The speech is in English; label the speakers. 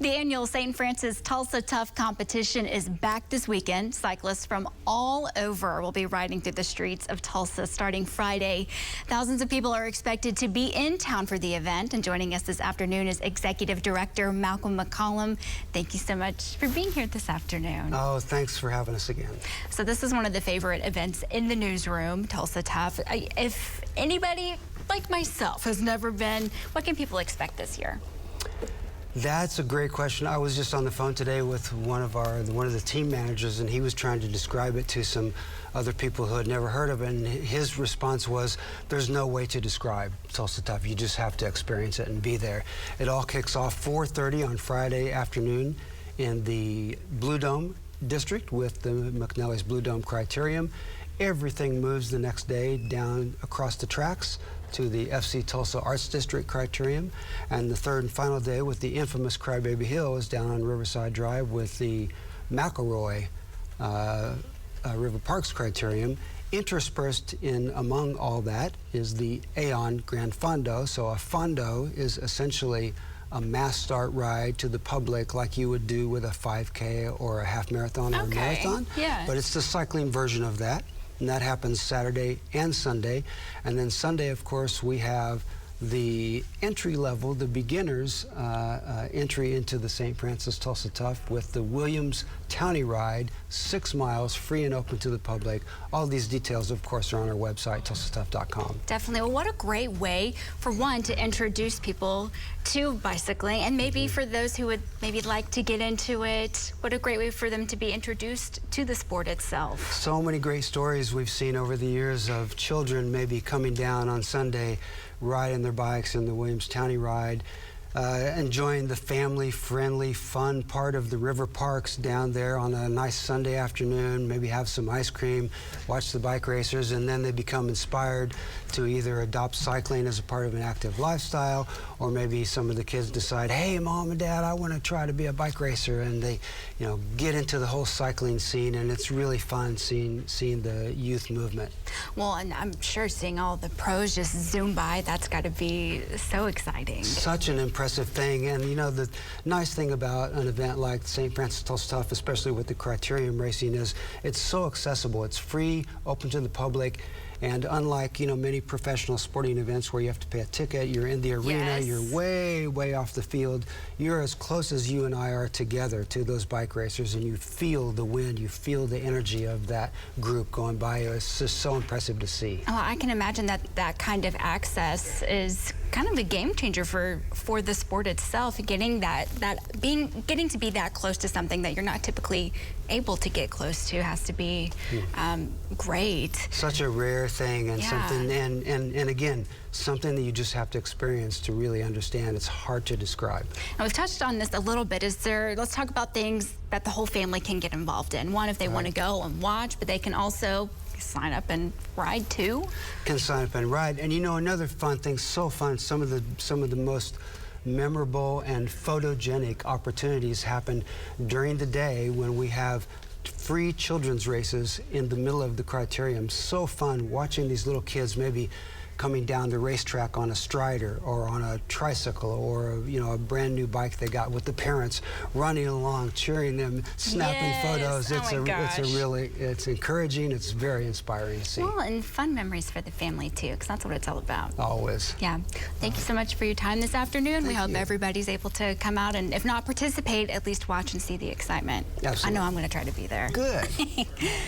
Speaker 1: The annual Saint Francis Tulsa Tough competition is back this weekend. Cyclists from all over will be riding through the streets of Tulsa starting Friday. Thousands of people are expected to be in town for the event, and joining us this afternoon is Executive Director Malcolm McCollam. Thank you so much for being here this afternoon.
Speaker 2: Oh, thanks for having us again.
Speaker 1: So this is one of the favorite events in the newsroom, Tulsa Tough. If anybody like myself has never been, what can people expect this year?
Speaker 2: That's a great question. I was just on the phone today with one of the team managers, and he was trying to describe it to some other people who had never heard of it, and his response was, there's no way to describe Tulsa Tough. You just have to experience it and be there. It all kicks off 4:30 on Friday afternoon in the Blue Dome district with the McNally's Blue Dome Criterium. Everything moves the next day down across the tracks to the FC Tulsa Arts District Criterium, and the third and final day with the infamous Crybaby Hill is down on Riverside Drive with the McElroy River Parks Criterium. Interspersed in among all that is the Aeon Grand Fondo. So a fondo is essentially a mass start ride to the public like you would do with a 5K or a half marathon or a marathon.
Speaker 1: Yeah.
Speaker 2: But it's the cycling version of that. And that happens Saturday and Sunday. And then Sunday, of course, we have the entry level, the beginners entry into the Saint Francis Tulsa Tough with the Williams Townie Ride, 6 miles, free and open to the public. All these details, of course, are on our website, tulsatough.com.
Speaker 1: Definitely. Well, what a great way, for one, to introduce people to bicycling, and maybe for those who would maybe like to get into it, what a great way for them to be introduced to the sport itself.
Speaker 2: So many great stories we've seen over the years of children maybe coming down on Sunday, riding their bikes in the Williams Townie Ride, enjoying the family-friendly, fun part of the river parks down there on a nice Sunday afternoon, maybe have some ice cream, watch the bike racers, and then they become inspired to either adopt cycling as a part of an active lifestyle, or maybe some of the kids decide, hey, Mom and Dad, I want to try to be a bike racer, and they, get into the whole cycling scene, and it's really fun seeing the youth movement.
Speaker 1: Well, and I'm sure seeing all the pros just zoom by, that's got to be so exciting.
Speaker 2: Such an impressive thing, and the nice thing about an event like St. Francis Tulsa Tough, especially with the criterium racing, is it's so accessible. It's free, open to the public, and unlike many professional sporting events where you have to pay a ticket, you're in the arena,
Speaker 1: Yes.
Speaker 2: You're way off the field. You're as close as you and I are together to those bike racers, and you feel the wind, you feel the energy of that group going by you. It's just so impressive to see.
Speaker 1: Oh, I can imagine that that kind of access is kind of a game changer for the sport itself. Getting getting to be that close to something that you're not typically able to get close to has to be great.
Speaker 2: Such a rare thing, and something, and again, something that you just have to experience to really understand. It's hard to describe.
Speaker 1: And we've touched on this a little bit. Let's talk about things that the whole family can get involved in. One, if they want to go and watch, but they can also sign up and ride too.
Speaker 2: Can sign up and ride. And another fun thing, so fun, some of the most memorable and photogenic opportunities happen during the day when we have free children's races in the middle of the criterium. So fun watching these little kids maybe coming down the racetrack on a Strider or on a tricycle or a brand new bike they got with the parents running along, cheering them, snapping photos. It's encouraging. It's very inspiring to see.
Speaker 1: Well, and fun memories for the family too, because that's what it's all about.
Speaker 2: Always.
Speaker 1: Yeah. Thank you so much for your time this afternoon. We hope everybody's able to come out and, if not participate, at least watch and see the excitement.
Speaker 2: Absolutely.
Speaker 1: I know I'm going to try to be there.
Speaker 2: Good.